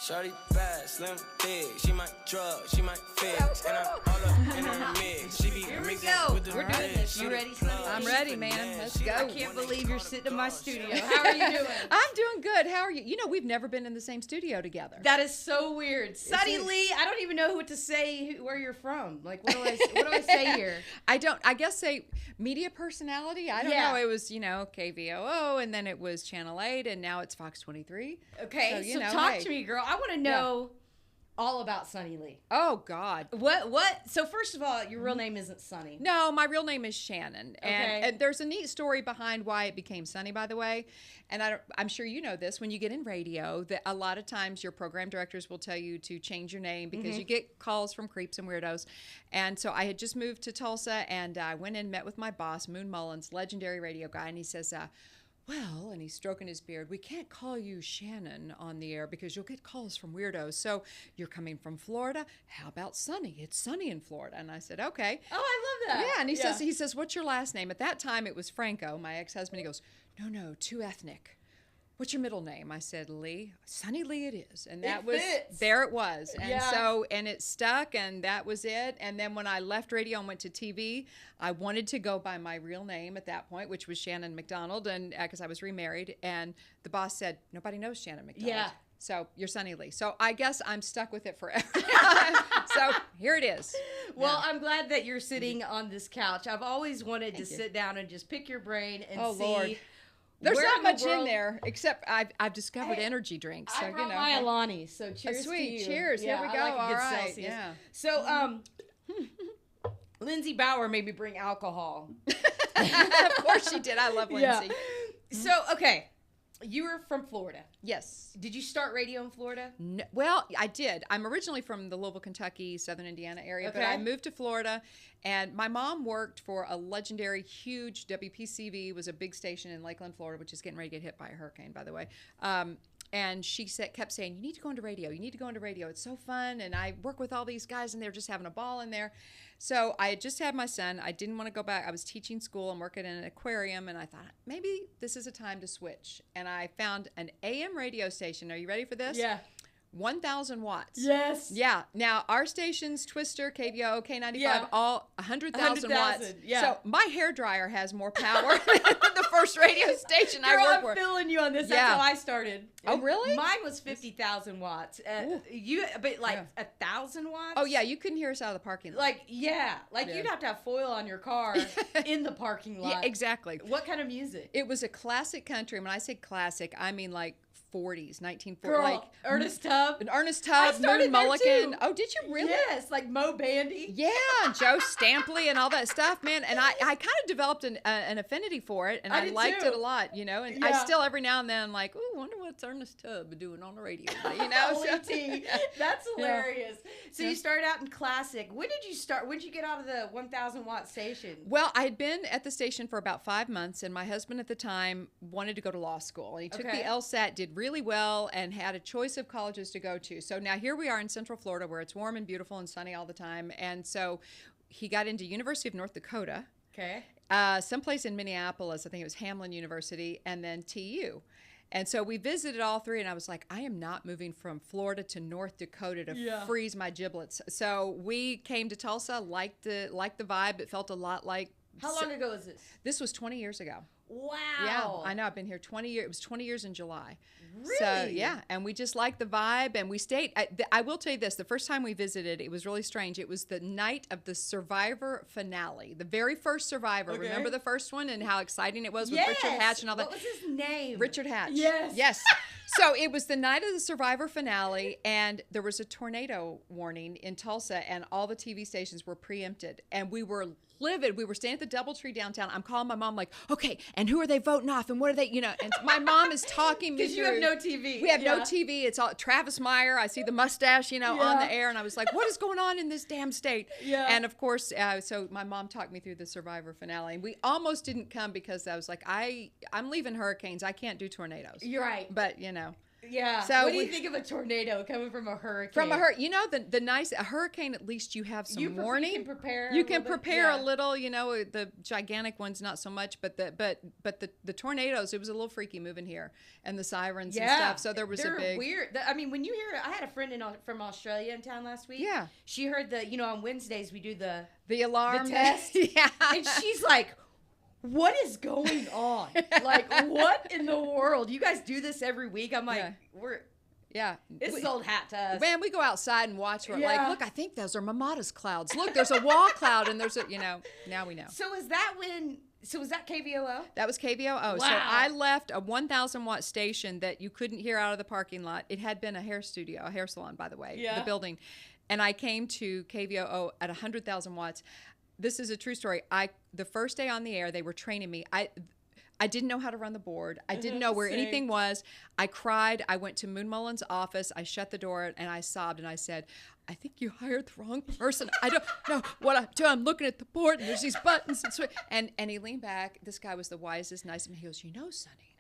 Shorty bad, slim, big. She might drug, she might fix. And I'm all up in her mix. She be Here we mixing go. with the We're doing this. You ready, Sonny? I'm ready, man. Let's go. I can't believe you're sitting in my studio. How are you doing? I'm doing good. How are you? You know, we've never been in the same studio together. That is so weird. Sonny Leigh, I don't even know what to say, where you're from. Like, what do I say here? I guess say media personality. I don't Yeah. know. It was, KVOO, and then it was Channel 8, and now it's Fox 23. Okay, so talk to me, girl. I want to know all about Sonny Leigh. Oh, God. What? So first of all, your real name isn't Sonny. No, my real name is Shannon. Okay. And there's a neat story behind why it became Sonny, by the way. And I'm sure you know this. When you get in radio, that a lot of times your program directors will tell you to change your name because you get calls from creeps and weirdos. And so I had just moved to Tulsa, and I went in and met with my boss, Moon Mullins, legendary radio guy. And he says, well, and he's stroking his beard, we can't call you Shannon on the air because you'll get calls from weirdos. So you're coming from Florida. How about Sunny? It's sunny in Florida. And I said, okay. Oh, I love that. Yeah, and he says, what's your last name? At that time, it was Franco, my ex-husband. He goes, no, too ethnic. What's your middle name? I said, Leigh. Sonny Leigh it is. And that there it was. And and it stuck, and that was it. And then when I left radio and went to TV, I wanted to go by my real name at that point, which was Shannon McDonald, and because I was remarried. And the boss said, nobody knows Shannon McDonald. Yeah. So you're Sonny Leigh. So I guess I'm stuck with it forever. So here it is. Well, I'm glad that you're sitting on this couch. I've always wanted to sit down and just pick your brain and see. Lord. There's where not in the much in world- there, except I've discovered energy drinks. So I brought my Alani, so cheers sweet. to you. Cheers. Yeah, Here we go. I like a All good right. Celsius. Yeah. So, Lindsay Bauer made me bring alcohol. Of course she did. I love Lindsay. So, okay, you were from Florida. Yes. Did you start radio in Florida? No, well, I did. I'm originally from the Louisville, Kentucky, Southern Indiana area, but I moved to Florida, and my mom worked for a legendary, huge WPCV, was a big station in Lakeland, Florida, which is getting ready to get hit by a hurricane, by the way. And she kept saying, you need to go into radio. You need to go into radio. It's so fun. And I work with all these guys, and they're just having a ball in there. So I had just had my son. I didn't want to go back. I was teaching school and working in an aquarium, and I thought, maybe this is a time to switch. And I found an AM radio station. Are you ready for this? Yeah. 1,000 watts. Yes. Yeah. Now, our stations, Twister, KVOO, K95, all 100,000 watts. Yeah. So my hairdryer has more power than the first radio station I Girl, worked I'm for. feeling you on this. That's how I started. Oh, really? Mine was 50,000 watts. But 1,000 watts? Oh, yeah. You couldn't hear us out of the parking lot. You'd have to have foil on your car in the parking lot. Yeah, exactly. What kind of music? It was a classic country. When I say classic, I mean like 40s, 1940s. Girl, like Ernest Tubb. Ernest Tubb, Moon Mulligan. Too. Oh, did you really? Yes, like Mo Bandy. Yeah, Joe Stampley and all that stuff, man. And I kind of developed an affinity for it, and I liked it a lot, And I still, every now and then, I'm like, ooh, wonder what's Ernest Tubb doing on the radio, Holy tea. That's hilarious. So you started out in classic. When did you start? When did you get out of the 1,000 watt station? Well, I had been at the station for about 5 months, and my husband at the time wanted to go to law school. And he took the LSAT, did really well, and had a choice of colleges to go to. So now here we are in Central Florida, where it's warm and beautiful and sunny all the time. And so he got into University of North Dakota. Okay. Someplace in Minneapolis, I think it was Hamlin University, and then TU. And so we visited all three, and I was like, I am not moving from Florida to North Dakota to freeze my giblets. So we came to Tulsa, liked the vibe. It felt a lot like. How long ago was this? This was 20 years ago. Wow. Yeah, I know. I've been here 20 years. It was 20 years in July. Really? So, yeah. And we just liked the vibe, and we stayed. I will tell you this. The first time we visited, it was really strange. It was the night of the Survivor finale. The very first Survivor. Okay. Remember the first one and how exciting it was with Richard Hatch and all that? What was his name? Richard Hatch. Yes. So it was the night of the Survivor finale, and there was a tornado warning in Tulsa, and all the TV stations were preempted. And we were livid. We were staying at the Doubletree downtown. I'm calling my mom like, okay, and who are they voting off? And what are they, and my mom is talking me through. Because you have no TV. We have no TV. It's all Travis Meyer. I see the mustache, on the air. And I was like, what is going on in this damn state? Yeah. And of course, so my mom talked me through the Survivor finale. And we almost didn't come because I was like, I'm leaving hurricanes. I can't do tornadoes. You're right. But, Yeah. So what do you think of a tornado coming from a hurricane? From a hurricane, the nice a hurricane. At least you have some warning. You can prepare. You can prepare a a little. The gigantic ones not so much, but the tornadoes. It was a little freaky moving here, and the sirens and stuff. So there was a big weird. I mean, when you hear, I had a friend from Australia in town last week. Yeah. She heard on Wednesdays we do the alarm test. Yeah. And she's like, what is going on? Like, what in the world? You guys do this every week? I'm like, this is old hat to us. Man, we go outside and watch. We're like, Yeah. look, I think those are Mamata's clouds. Look, there's a wall cloud, and there's now we know. So was that KVOO? That was KVOO. Wow. So I left a 1,000 watt station that you couldn't hear out of the parking lot. It had been a hair salon, by the way, the building. And I came to KVOO at 100,000 watts. This is a true story. The first day on the air, they were training me. I didn't know how to run the board. I didn't know where anything was. I cried. I went to Moon Mullen's office. I shut the door and I sobbed and I said, I think you hired the wrong person. I don't know what I'm doing. I'm looking at the board and there's these buttons. And he leaned back. This guy was the wisest, nicest. He goes, Sonny.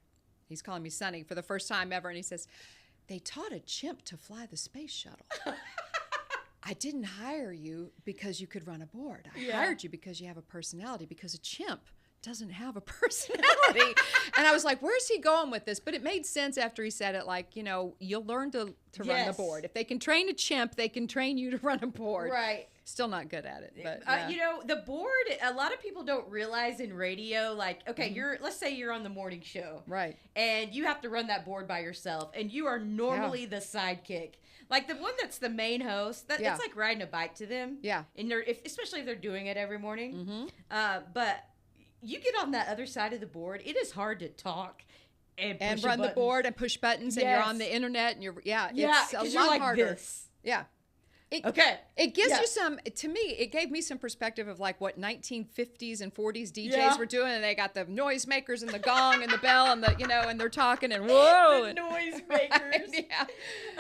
He's calling me Sonny for the first time ever. And he says, they taught a chimp to fly the space shuttle. I didn't hire you because you could run a board. I hired you because you have a personality, because a chimp doesn't have a personality. And I was like, where's he going with this? But it made sense after he said it, like, you'll learn to run the board. If they can train a chimp, they can train you to run a board. Right. Still not good at it. But the board, a lot of people don't realize in radio, like, okay, let's say you're on the morning show. Right. And you have to run that board by yourself, and you are normally the sidekick. Like the one that's the main host, it's like riding a bike to them. Yeah. And especially if they're doing it every morning. Mm-hmm. But you get on that other side of the board, it is hard to talk and run the board and push buttons, and you're on the internet, and it's a lot harder. This. Yeah. It gives you some, to me, it gave me some perspective of like what 1950s and 40s DJs were doing, and they got the noisemakers and the gong and the bell and and they're talking and whoa. The noisemakers. Yeah.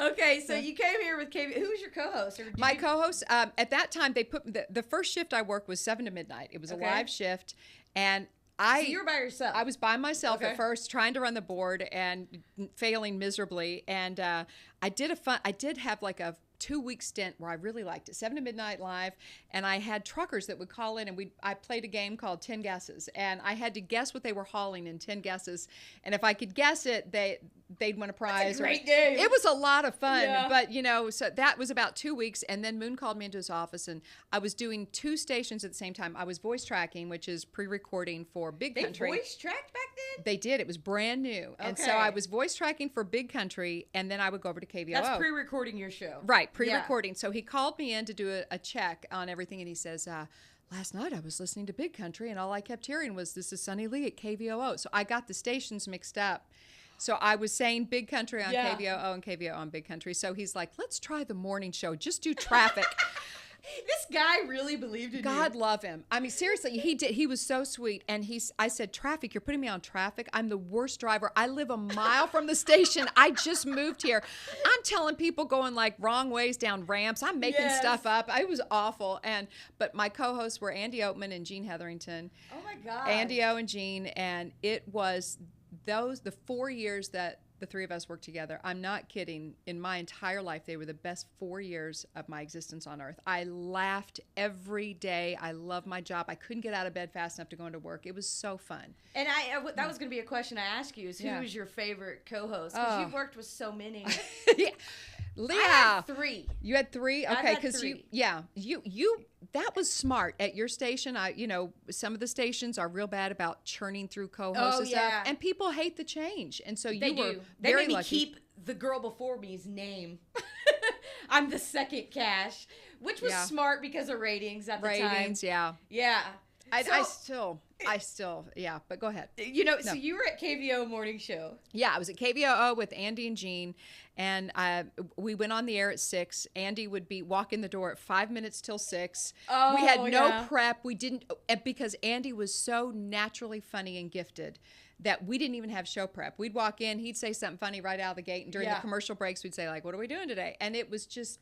Okay, so you came here with KV. Who was your co-host? My co-host, at that time, they put, the first shift I worked was 7 to midnight. It was a live shift, and so you were by yourself? I was by myself at first, trying to run the board and failing miserably. And I did have like a 2-week stint where I really liked it, 7 to midnight live, and I had truckers that would call in, and I played a game called 10 Guesses, and I had to guess what they were hauling in 10 guesses, and if I could guess it, they'd win a prize. That's a great game. It was a lot of fun, but so that was about 2 weeks, and then Moon called me into his office, and I was doing 2 stations at the same time. I was voice tracking, which is pre-recording for Big Country. They voice tracked back then? They did. It was brand new, and so I was voice tracking for Big Country, and then I would go over to KVOO. That's pre-recording your show. Right, pre-recording. Yeah. So he called me in to do a check on everything, and he says, last night I was listening to Big Country, and all I kept hearing was, this is Sonny Leigh at KVOO. So I got the stations mixed up. So I was saying Big Country on KVOO and KVOO on Big Country. So he's like, let's try the morning show. Just do traffic. This guy really believed in you. God love him. I mean, seriously, he did. He was so sweet. And I said, traffic, you're putting me on traffic. I'm the worst driver. I live a mile from the station. I just moved here. I'm telling people going like wrong ways down ramps. I'm making stuff up. It was awful. But my co-hosts were Andy Oatman and Gene Hetherington. Oh my God. Andy O and Gene. And it was the 4 years that the three of us worked together. I'm not kidding. In my entire life, they were the best 4 years of my existence on earth. I laughed every day. I loved my job. I couldn't get out of bed fast enough to go into work. It was so fun. And that was going to be a question I asked you, is who was your favorite co-host? Because you've worked with so many. Leah. I had 3. You had 3? Okay, because you that was smart at your station. Some of the stations are real bad about churning through co-hosts and stuff, and people hate the change. And so they were do. Very made me lucky. keep the girl before me's name. I'm the second Cash, which was smart because of ratings at the time. Ratings, yeah. I still, but go ahead. So you were at KVOO morning show. Yeah, I was at KVOO with Andy and Gene, and we went on the air at 6. Andy would walk in the door at 5 minutes till 6. Oh, we had no prep. We didn't, because Andy was so naturally funny and gifted that we didn't even have show prep. We'd walk in, he'd say something funny right out of the gate, and during the commercial breaks, we'd say like, "What are we doing today?" And it was just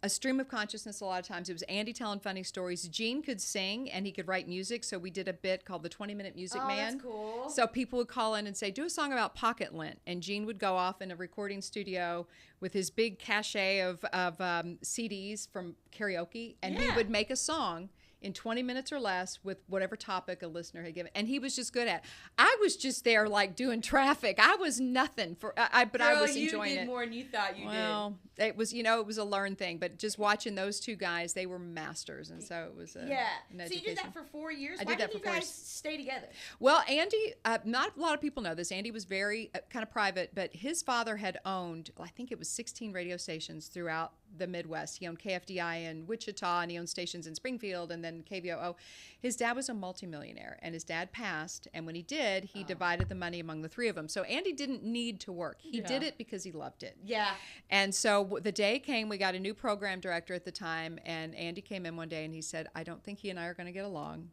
a stream of consciousness a lot of times. It was Andy telling funny stories. Gene could sing and he could write music, so we did a bit called the 20-Minute Music Man. That's cool. So people would call in and say, do a song about pocket lint, and Gene would go off in a recording studio with his big cachet of CDs from karaoke, and he would make a song in 20 minutes or less with whatever topic a listener had given. And he was just good at it. I was just there like doing traffic. I was nothing but I was enjoying it. You did more than you thought you did. Well, it was, it was a learned thing, but just watching those two guys, they were masters. And so it was an education. So you did that for 4 years? I Why did that did for you 4 guys years. stay together? Well, Andy, not a lot of people know this. Andy was very kind of private, but his father had owned, I think it was 16 radio stations throughout the Midwest. He owned KFDI in Wichita, and he owned stations in Springfield, and then KVOO. His dad was a multimillionaire, and his dad passed, and when he did, he divided the money among the three of them. So Andy didn't need to work. He did it because he loved it. Yeah. And so the day came, we got a new program director at the time, and Andy came in one day and he said, I don't think he and I are going to get along.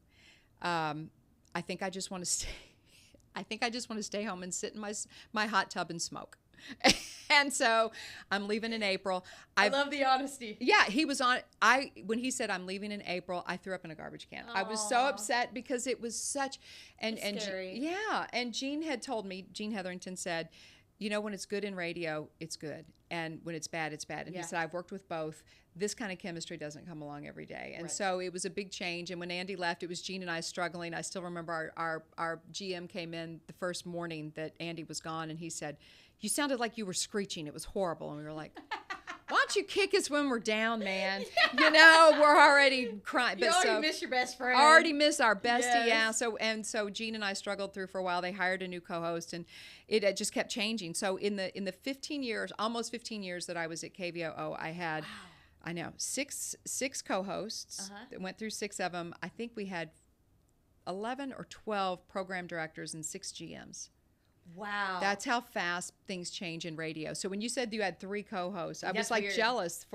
I think I just want to stay. I think I just want to stay home and sit in my hot tub and smoke. And so I'm leaving in April. I love the honesty. Yeah, he was on. When he said I'm leaving in April, I threw up in a garbage can. I was so upset because it was such and scary. Yeah, and Gene had told me. Gene Hetherington said, when it's good in radio, it's good, and when it's bad, it's bad. And he said, I've worked with both. This kind of chemistry doesn't come along every day. And so it was a big change. And when Andy left, it was Gene and I struggling. I still remember our GM came in the first morning that Andy was gone, and he said, you sounded like you were screeching. It was horrible. And we were like, why don't you kick us when we're down, man? We're already crying. You already miss your best friend. Already miss our bestie, yeah. So Gene and I struggled through for a while. They hired a new co-host, and it just kept changing. So in the 15 years, almost 15 years that I was at KVOO, I had, I know, six co-hosts. That went through 6 of them. I think we had 11 or 12 program directors and 6 GMs. Wow. That's how fast things change in radio. So when you said you had 3 co-hosts, I was like weird. Jealous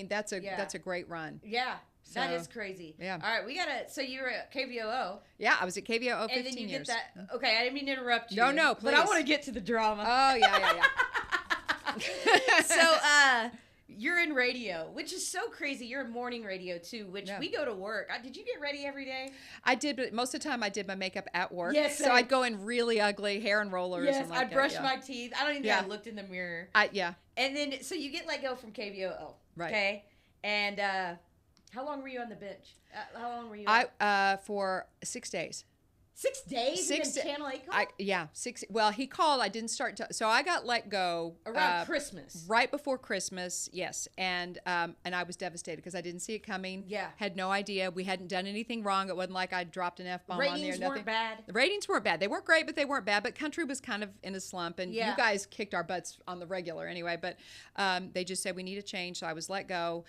that's a great run. Yeah. That is crazy. Yeah. All right, so you were at KVOO. Yeah, I was at KVOO 15 years. And then you get that. Okay, I didn't mean to interrupt you. No, please. But I want to get to the drama. Oh, yeah. So, you're in radio, which is so crazy. You're in morning radio, too, which we go to work. Did you get ready every day? I did, but most of the time I did my makeup at work. Yes. So I'd go in really ugly, hair and rollers. Yes, and I'd brush my teeth. I don't even think I looked in the mirror. Yeah. And then, so you get let go from KVOO. Right. Okay. And how long were you on the bench? How long were you for 6 days. 6 days? 6 days. Channel 8 called? 6. Well, he called. I didn't start. So I got let go around Christmas. Right before Christmas, yes. And I was devastated because I didn't see it coming. Yeah. Had no idea. We hadn't done anything wrong. It wasn't like I dropped an F-bomb on there. Ratings weren't bad. The ratings weren't bad. They weren't great, but they weren't bad. But country was kind of in a slump. And you guys kicked our butts on the regular anyway. But they just said, we need a change. So I was let go.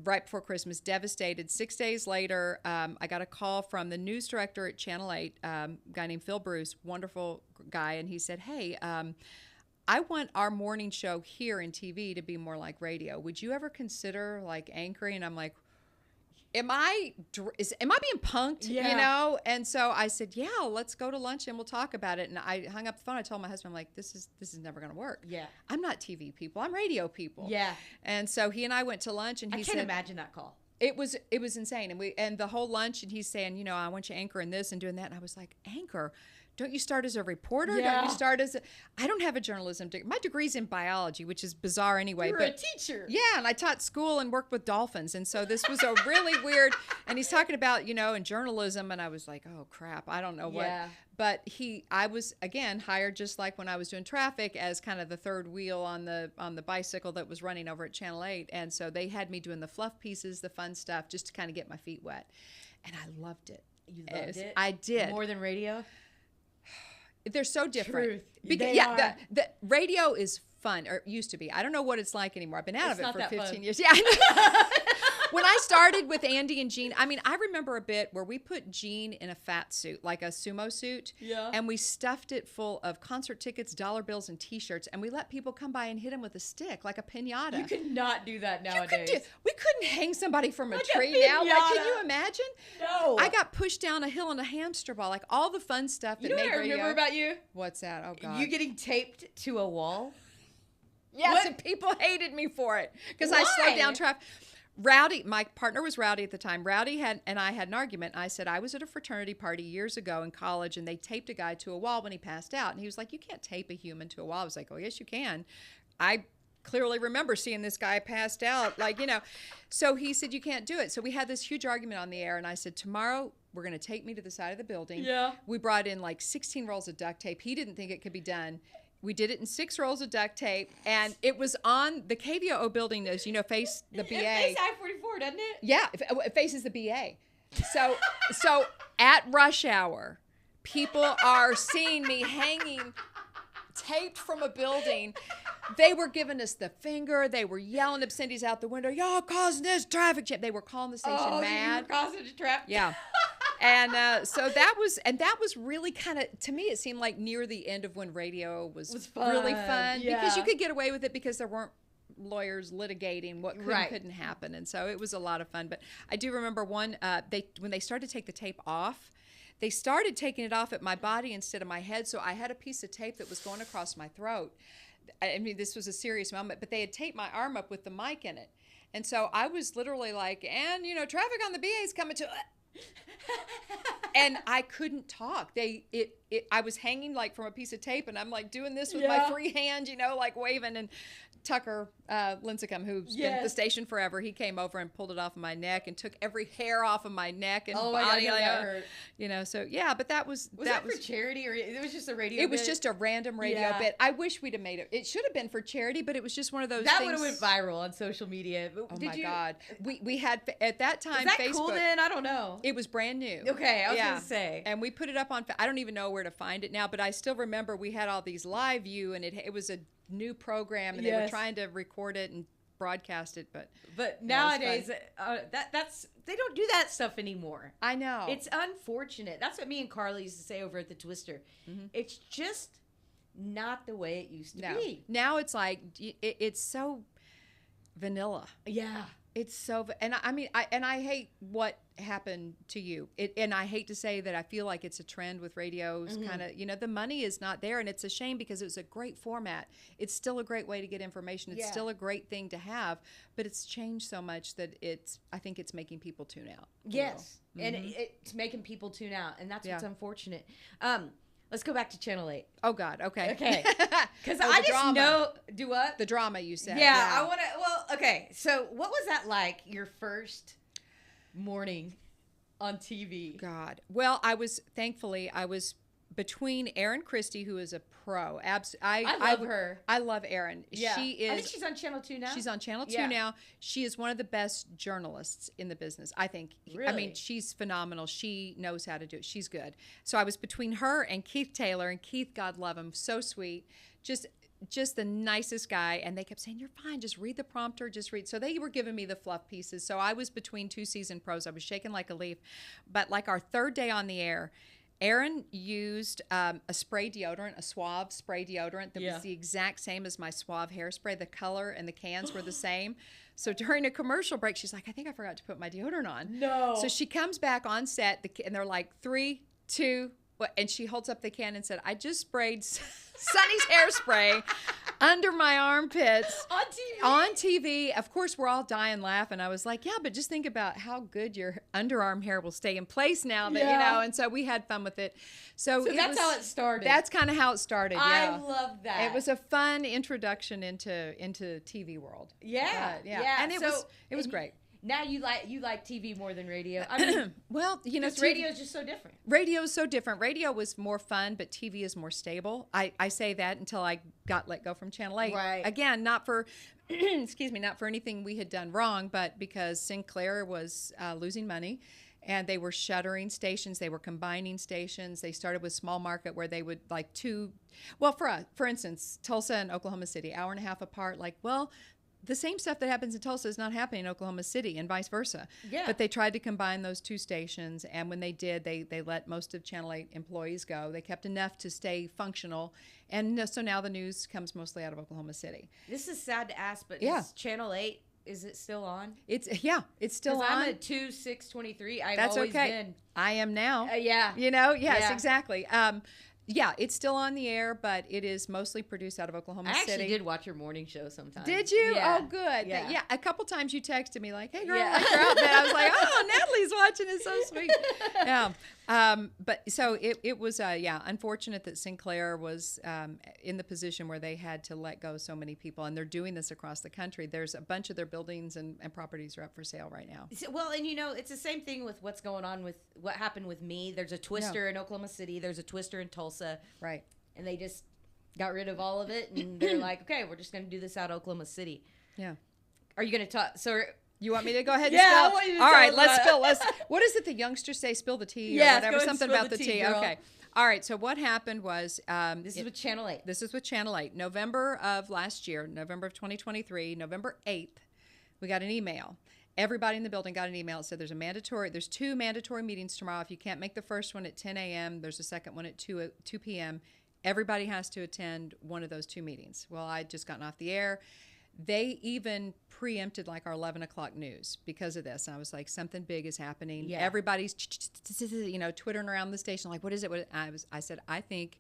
Right before Christmas, devastated. 6 days later, I got a call from the news director at Channel 8, a guy named Phil Bruce, wonderful guy, and he said, hey, I want our morning show here in TV to be more like radio. Would you ever consider like anchoring? And I'm like, am I being punked? Yeah. And so I said, yeah, let's go to lunch and we'll talk about it. And I hung up the phone. I told my husband, I'm like, this is never going to work. Yeah. I'm not TV people. I'm radio people. Yeah. And so he and I went to lunch, and he said, I can't imagine that call. It was insane. And the whole lunch, and he's saying, I want you anchoring this and doing that. And I was like, anchor? Don't you start as a reporter? Yeah. Don't you start I don't have a journalism degree. My degree's in biology, which is bizarre anyway. You were a teacher. Yeah, and I taught school and worked with dolphins. And so this was a really weird, and he's talking about, in journalism, and I was like, oh crap, I don't know what. But I was, again, hired just like when I was doing traffic as kind of the third wheel on the bicycle that was running over at Channel 8. And so they had me doing the fluff pieces, the fun stuff, just to kind of get my feet wet. And I loved it. You loved it? I did. More than radio? They're so different. Truth. Because the radio is fun, or it used to be. I don't know what it's like anymore. I've been out of it for 15 years. Yeah. When I started with Andy and Gene, I remember a bit where we put Gene in a fat suit, like a sumo suit, and we stuffed it full of concert tickets, dollar bills, and T-shirts, and we let people come by and hit him with a stick, like a piñata. You could not do that nowadays. We couldn't hang somebody from a tree now. Like, can you imagine? No. I got pushed down a hill in a hamster ball, like all the fun stuff that made radio. You know what I remember about you? What's that? Oh, God. You getting taped to a wall? Yes, and people hated me for it because I slowed down traffic. Rowdy, my partner was Rowdy at the time. Rowdy and I had an argument. I said, I was at a fraternity party years ago in college, and they taped a guy to a wall when he passed out. And he was like, you can't tape a human to a wall. I was like, oh, yes, you can. I clearly remember seeing this guy passed out, like, you know. So he said, you can't do it. So we had this huge argument on the air, and I said, tomorrow we're going to take me to the side of the building. Yeah. We brought in like 16 rolls of duct tape. He didn't think it could be done. We did it in 6 rolls of duct tape, and it was on the KVOO building, as you know, face the BA. It faces I-44, doesn't it? Yeah, it faces the BA. So at rush hour, people are seeing me hanging taped from a building. They were giving us the finger. They were yelling obscenities out the window. Y'all causing this traffic jam. They were calling the station mad. You were causing a traffic. Yeah. And so that was really kind of, to me, it seemed like near the end of when radio was really fun, because you could get away with it because there weren't lawyers litigating what could and couldn't happen. And so it was a lot of fun. But I do remember when they started to take the tape off, they started taking it off at my body instead of my head. So I had a piece of tape that was going across my throat. I mean, this was a serious moment, but they had taped my arm up with the mic in it. And so I was literally like, and, you know, traffic on the BA is coming to... and I couldn't talk. I was hanging like from a piece of tape, and I'm like doing this with my free hand, you know, like waving. And Tucker Lincecum, who's been at the station forever, he came over and pulled it off of my neck and took every hair off of my neck and body. That hurt. You know, so yeah, but that was that for charity, or it was just a radio? It was just a random radio bit. I wish we'd have made it. It should have been for charity, but it was just one of those. That things. would have went viral on social media. Oh my God, we had at that time. Was that Facebook, cool then? I don't know. It was brand new. Okay, I was gonna say. And we put it up on. I don't even know where to find it now, but I still remember we had all these live view, and it was a new program, and they were trying to record it and broadcast it, but nowadays that's they don't do that stuff anymore. I know, it's unfortunate. That's what me and Carly used to say over at the Twister. Mm-hmm. It's just not the way it used to be. Now it's like it's so vanilla. Yeah. It's so, and I mean, I hate what happened to you. And I hate to say that I feel like it's a trend with radios, kind of, you know, the money is not there, and it's a shame because it was a great format. It's still a great way to get information. It's still a great thing to have, but it's changed so much that I think it's making people tune out. Yes, and it's making people tune out, and that's what's unfortunate. Let's go back to Channel 8. Oh, God. Okay. Okay. Because I just drama. Know... Do what? The drama, you said. Yeah. I want to... Well, okay. So what was that like, your first morning on TV? God. Well, I was between Erin Christie, who is a pro. I love her. I love Erin. Yeah. She is. I think she's on Channel 2 now. She's on Channel 2 now. She is one of the best journalists in the business, I think. Really? I mean, she's phenomenal. She knows how to do it. She's good. So I was between her and Keith Taylor, and Keith, God love him, so sweet. Just the nicest guy, and they kept saying, you're fine, just read the prompter, just read. So they were giving me the fluff pieces. So I was between 2 seasoned pros. I was shaking like a leaf. But like our third day on the air, Erin used a spray deodorant, a Suave spray deodorant that was the exact same as my Suave hairspray. The color and the cans were the same. So during a commercial break, she's like, I think I forgot to put my deodorant on. No. So she comes back on set, and they're like, 3, 2, and she holds up the can and said, I just sprayed Sunny's hairspray under my armpits. On TV. Of course, we're all dying laughing. I was like, yeah, but just think about how good your underarm hair will stay in place now that, you know, and so we had fun with it. So that's how it started. That's kind of how it started, I love that. It was a fun introduction into TV world. Yeah. And it was great. Now you like TV more than radio. I mean, well, you know, radio is just so different. Radio is so different. Radio was more fun, but TV is more stable. I say that until I got let go from Channel 8. Right. Again, not for not for anything we had done wrong, but because Sinclair was losing money. And they were shuttering stations. They were combining stations. They started with small market where they would for instance, Tulsa and Oklahoma City, hour and a half apart. Like, well, the same stuff that happens in Tulsa is not happening in Oklahoma City, and vice versa. Yeah. But they tried to combine those 2 stations, and when they did, they let most of Channel 8 employees go. They kept enough to stay functional, and so now the news comes mostly out of Oklahoma City. This is sad to ask, but is Channel 8, is it still on? It's still on. I'm at 2/6/23. I've always been. I am now. Yeah. You know, yes, exactly. Yeah, it's still on the air, but it is mostly produced out of Oklahoma City. I actually did watch your morning show sometimes. Did you? Yeah. Oh, good. Yeah. A couple times you texted me like, "Hey, girl, like you're out there." I was like, "Oh, Natalie's watching. It's so sweet." Yeah. But so it was, unfortunate that Sinclair was in the position where they had to let go so many people, and they're doing this across the country. There's a bunch of their buildings and properties are up for sale right now. Well, and it's the same thing with what's going on with what happened with me. There's a Twister in Oklahoma City. There's a Twister in Tulsa. Right. And they just got rid of all of it, and they're like, okay, we're just going to do this out of Oklahoma City. Yeah. Are you going to talk? So you want me to go ahead and yeah, spill? I want you to all right, tell let's us spill. What is it the youngsters say? Spill the tea or whatever. Something about the tea. Girl. Okay. All right. So what happened was this is with Channel 8. This is with Channel 8. November of last year, November of 2023, November 8th, we got an email. Everybody in the building got an email. It said there's 2 mandatory meetings tomorrow. If you can't make the first one at 10 a.m., there's a second one at 2 p.m. Everybody has to attend one of those 2 meetings. Well, I'd just gotten off the air. They even preempted like our 11 o'clock news because of this. And I was like, something big is happening. Yeah. Everybody's, twittering around the station. Like, what is it? I said, I think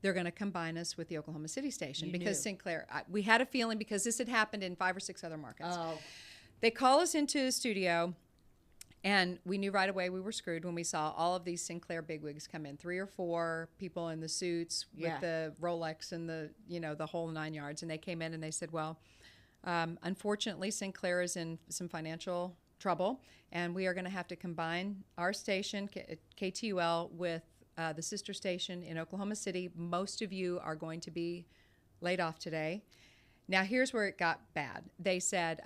they're going to combine us with the Oklahoma City station because Sinclair, we had a feeling because this had happened in 5 or 6 other markets. Oh. They call us into the studio. And we knew right away we were screwed when we saw all of these Sinclair bigwigs come in, 3 or 4 people in the suits with the Rolex and the whole 9 yards. And they came in and they said, well, unfortunately, Sinclair is in some financial trouble, and we are going to have to combine our station, KTUL, with the sister station in Oklahoma City. Most of you are going to be laid off today. Now, here's where it got bad. They said,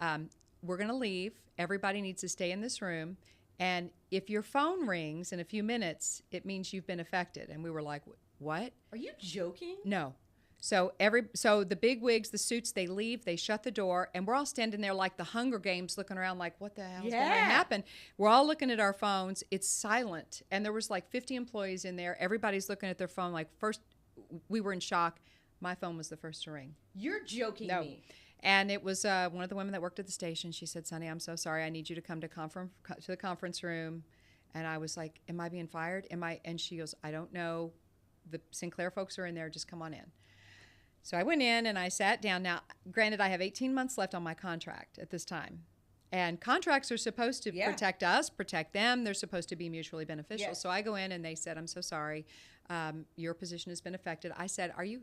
we're going to leave. Everybody needs to stay in this room. And if your phone rings in a few minutes, it means you've been affected. And we were like, what? Are you joking? No. So the big wigs, the suits, they leave, they shut the door, and we're all standing there like the Hunger Games looking around like, what the hell is going to happen? We're all looking at our phones. It's silent. And there was like 50 employees in there. Everybody's looking at their phone. Like first, we were in shock. My phone was the first to ring. You're joking me. And it was one of the women that worked at the station. She said, Sonny, I'm so sorry. I need you to come to the conference room. And I was like, am I being fired? And she goes, I don't know. The Sinclair folks are in there. Just come on in. So I went in and I sat down. Now, granted, I have 18 months left on my contract at this time. And contracts are supposed to protect us, protect them. They're supposed to be mutually beneficial. So I go in and they said, I'm so sorry. Your position has been affected. I said, Are you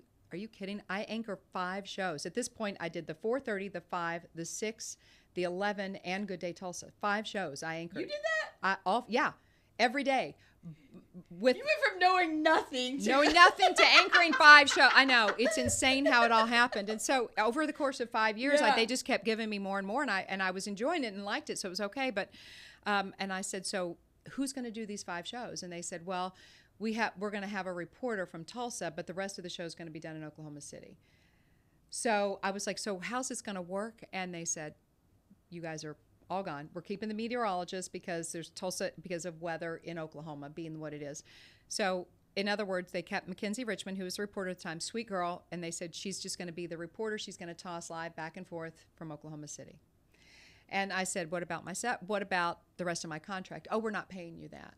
kidding? I anchor 5 shows. At this point, I did the 4:30, the 5, the 6, the 11, and Good Day Tulsa. 5 shows I anchored. You did that? Every day. You went from knowing nothing to anchoring 5 shows. I know, it's insane how it all happened. And so over the course of 5 years, they just kept giving me more and more, and I was enjoying it and liked it, so it was okay. But and I said, so who's going to do these 5 shows? And they said, well, we're going to have a reporter from Tulsa, but the rest of the show is going to be done in Oklahoma City. So I was like, so how's this going to work? And they said, you guys are all gone. We're keeping the meteorologist because there's Tulsa because of weather in Oklahoma being what it is. So in other words, they kept Mackenzie Richmond, who was the reporter at the time, sweet girl, and they said she's just going to be the reporter. She's going to toss live back and forth from Oklahoma City. And I said, what about my set? What about the rest of my contract? Oh, we're not paying you that.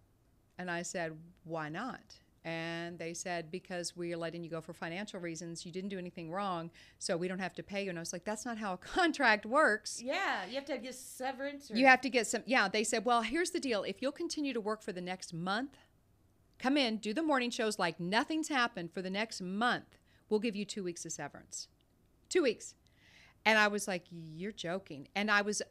And I said, why not? And they said, because we are letting you go for financial reasons. You didn't do anything wrong, so we don't have to pay you. And I was like, that's not how a contract works. Yeah, you have to get severance. You have to get some. Yeah, they said, well, here's the deal. If you'll continue to work for the next month, come in, do the morning shows like nothing's happened for the next month, we'll give you 2 weeks of severance. 2 weeks. And I was like, you're joking. And I was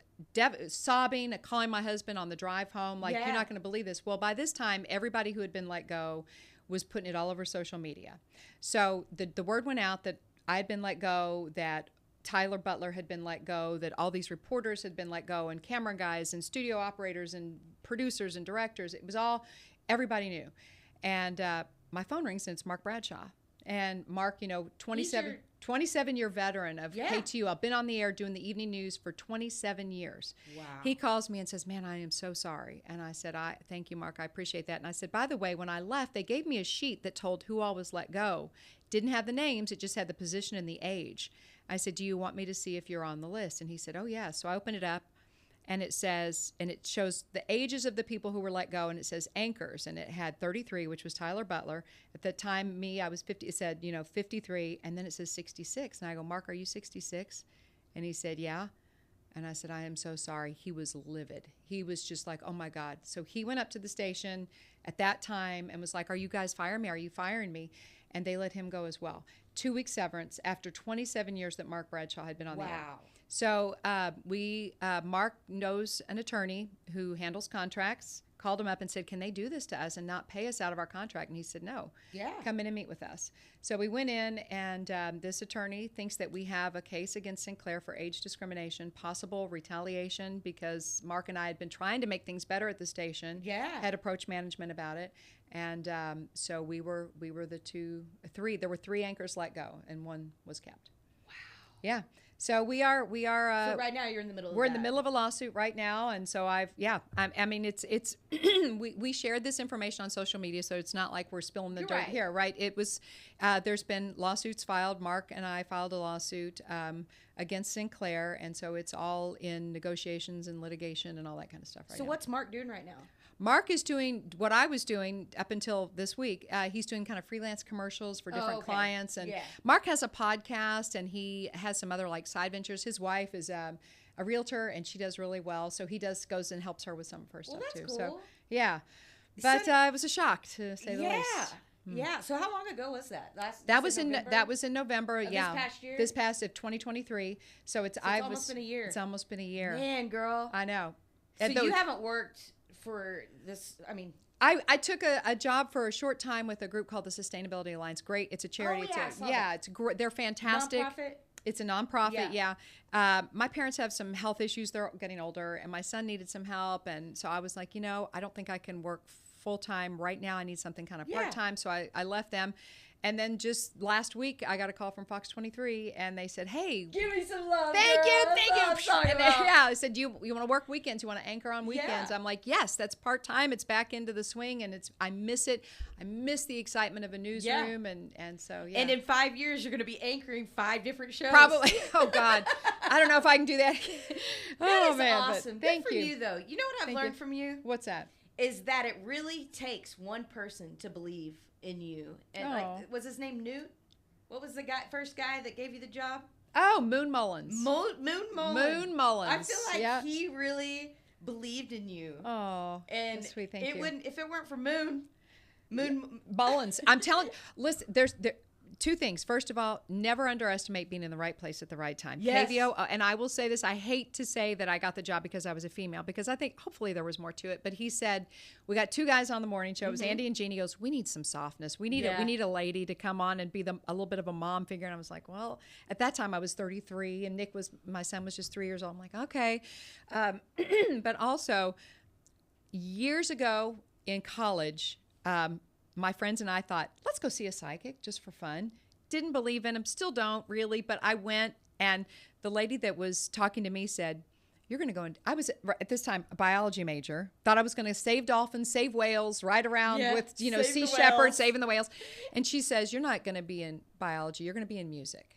sobbing, calling my husband on the drive home, like, you're not going to believe this. Well, by this time, everybody who had been let go was putting it all over social media. So the word went out that I had been let go, that Tyler Butler had been let go, that all these reporters had been let go, and camera guys and studio operators and producers and directors. It was all, everybody knew. And my phone rings and it's Mark Bradshaw. And Mark, 27-year veteran of KTU. I've been on the air doing the evening news for 27 years. Wow. He calls me and says, man, I am so sorry. And I said, thank you, Mark. I appreciate that. And I said, by the way, when I left, they gave me a sheet that told who all was let go. Didn't have the names. It just had the position and the age. I said, do you want me to see if you're on the list? And he said, oh, yeah. So I opened it up. and it shows the ages of the people who were let go, and it says anchors, and it had 33, which was Tyler Butler. At the time, I was 50. It said, 53, and then it says 66. And I go, Mark, are you 66? And he said, yeah. And I said, I am so sorry. He was livid. He was just like, oh my God. So he went up to the station at that time and was like, are you guys firing me? Are you firing me? And they let him go as well. 2-week severance after 27 years that Mark Bradshaw had been on the air. Wow. So Mark knows an attorney who handles contracts, called him up and said, can they do this to us and not pay us out of our contract? And he said, no. Yeah. Come in and meet with us. So we went in, and this attorney thinks that we have a case against Sinclair for age discrimination, possible retaliation, because Mark and I had been trying to make things better at the station. Yeah. Had approached management about it. And so we were the three. There were 3 anchors let go, and 1 was kept. Wow. Yeah. So we are. So right now you're in the middle. We're in the middle of a lawsuit right now, and so I mean, it's we shared this information on social media, so it's not like we're spilling the dirt here, right? It was. There's been lawsuits filed. Mark and I filed a lawsuit against Sinclair, and so it's all in negotiations and litigation and all that kind of stuff right now. So what's Mark doing right now? Mark is doing what I was doing up until this week. He's doing kind of freelance commercials for different clients. And Mark has a podcast, and he has some other like side ventures. His wife is a realtor, and she does really well. So he goes and helps her with some of her stuff too. Cool. So yeah, but it was a shock to say the least. Yeah. So how long ago was that? That was in November. Of this past year? This past of 202023. So it's almost been a year. It's almost been a year. Man, girl. I know. So you haven't worked for this, I mean, I took a job for a short time with a group called the Sustainability Alliance. Great, it's a charity. It's great. They're fantastic. Nonprofit? It's a nonprofit. Yeah. My parents have some health issues. They're getting older, and my son needed some help, and so I was like, I don't think I can work full time right now. I need something kind of part time. So I left them. And then just last week, I got a call from Fox 23, and they said, "Hey, give me some love. Thank girl. you. I said, you want to work weekends? You want to anchor on weekends?" I'm like, "Yes, that's part time. It's back into the swing, and I miss it. I miss the excitement of a newsroom, and so yeah." And in 5 years, you're going to be anchoring 5 different shows. Probably. Oh God, I don't know if I can do that. That is man, awesome. Good for you, though. You know what I've learned from you? What's that? Is that it really takes one person to believe in you. And like, was his name Newt? What was the first guy that gave you the job? Oh, Moon Mullins. Moon Mullins. Moon Mullins. I feel like he really believed in you. Oh, and that's sweet. Thank you. If it weren't for Moon Mullins, I'm telling. Listen, there's 2 things. First of all, never underestimate being in the right place at the right time. Yes. KVOO, and I will say this, I hate to say that I got the job because I was a female, because I think hopefully there was more to it. But he said, we got 2 guys on the morning show. It was Andy and Jeannie. He goes, we need some softness. We need a lady to come on and be a little bit of a mom figure. And I was like, well, at that time I was 33, and my son was just 3 years old. I'm like, okay. But also, years ago in college, my friends and I thought, let's go see a psychic just for fun. Didn't believe in him, still don't really, but I went, and the lady that was talking to me said, you're going to go, I was at this time a biology major, thought I was going to save dolphins, save whales, ride around with, sea shepherds, saving the whales. And she says, you're not going to be in biology, you're going to be in music.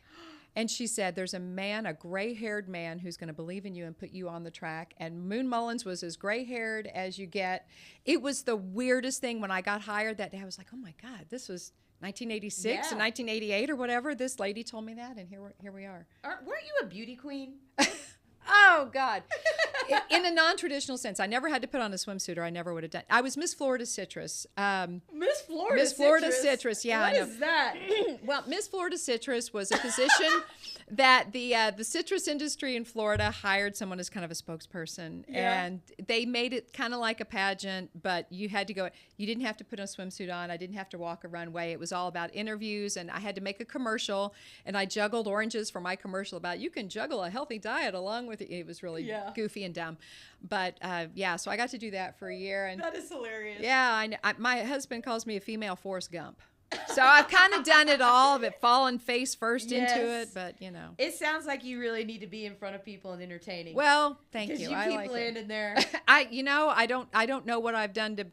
And she said, there's a man, a gray-haired man, who's going to believe in you and put you on the track. And Moon Mullins was as gray-haired as you get. It was the weirdest thing when I got hired that day. I was like, oh, my God, this was 1986 and 1988 or whatever. This lady told me that, and here we are. Weren't you a beauty queen? Oh, God. In a non-traditional sense. I never had to put on a swimsuit, or I never would have done. I was Miss Florida Citrus. Miss Florida Citrus, yeah. What is that? Well, Miss Florida Citrus was a position that the citrus industry in Florida hired someone as kind of a spokesperson. Yeah. And they made it kind of like a pageant, but you had to go. You didn't have to put a swimsuit on. I didn't have to walk a runway. It was all about interviews, and I had to make a commercial, and I juggled oranges for my commercial about you can juggle a healthy diet along with it. It was really goofy and dumb. But so I got to do that for a year. And that is hilarious. Yeah, my husband calls me a female Forrest Gump. So I've kind of done it all, but fallen face first into it. But it sounds like you really need to be in front of people and entertaining. Well, thank you. Because you keep landing there. I don't know what I've done to.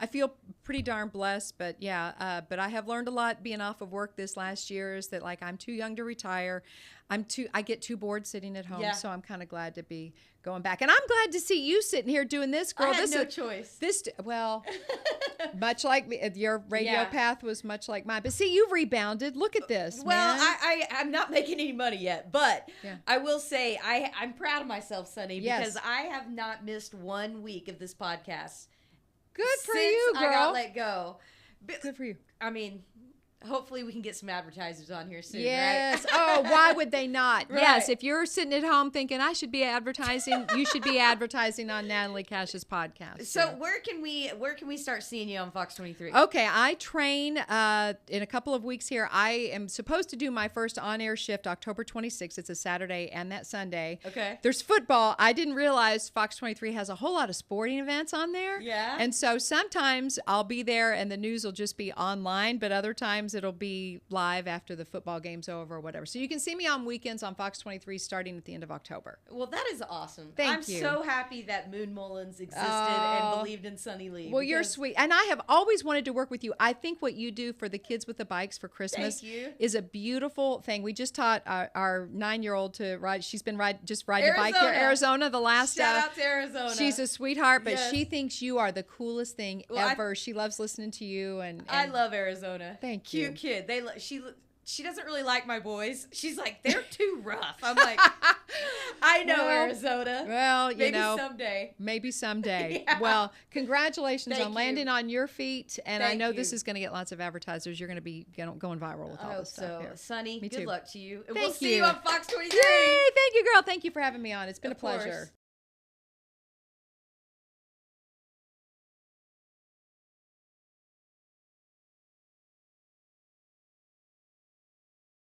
I feel pretty darn blessed, but yeah, but I have learned a lot being off of work this last year is that like I'm too young to retire. I get too bored sitting at home, so I'm kind of glad to be going back. And I'm glad to see you sitting here doing this, girl. I had no choice. Well, much like me, your radio path was much like mine. But see, you've rebounded. Look at this. Well, man. I'm not making any money yet, but I will say I'm proud of myself, Sunny, because I have not missed 1 week of this podcast. Good for you, girl. I got let go. Good for you. I mean, hopefully we can get some advertisers on here soon, yes. right? Oh, why would they not? Right. Yes, if you're sitting at home thinking I should be advertising, you should be advertising on Natalie Cash's podcast. So where can we start seeing you on Fox 23? Okay, I train in a couple of weeks here. I am supposed to do my first on-air shift October 26th. It's a Saturday and that Sunday. Okay. There's football. I didn't realize Fox 23 has a whole lot of sporting events on there. Yeah. And so sometimes I'll be there and the news will just be online, but other times it'll be live after the football game's over or whatever. So you can see me on weekends on Fox 23 starting at the end of October. Well, that is awesome. Thank you. I'm so happy that Moon Mullins existed and believed in Sunny Leigh. Well, you're sweet. And I have always wanted to work with you. I think what you do for the kids with the bikes for Christmas is a beautiful thing. We just taught our 9-year-old to ride. She's been riding a bike here, Arizona, the last. Shout out to Arizona. She's a sweetheart, but she thinks you are the coolest thing ever. She loves listening to you. And I love Arizona. Thank you. Cute kid. She doesn't really like my boys. She's like, they're too rough. I'm like, I know, Arizona. Well, maybe someday. Yeah. Well, congratulations on landing you. on your feet. And I know this is going to get lots of advertisers. You're going to be going viral with all this stuff. So, Sunny, good luck to you. And Thank we'll see you on Fox 23. Yay! Thank you, girl. Thank you for having me on. It's been a pleasure.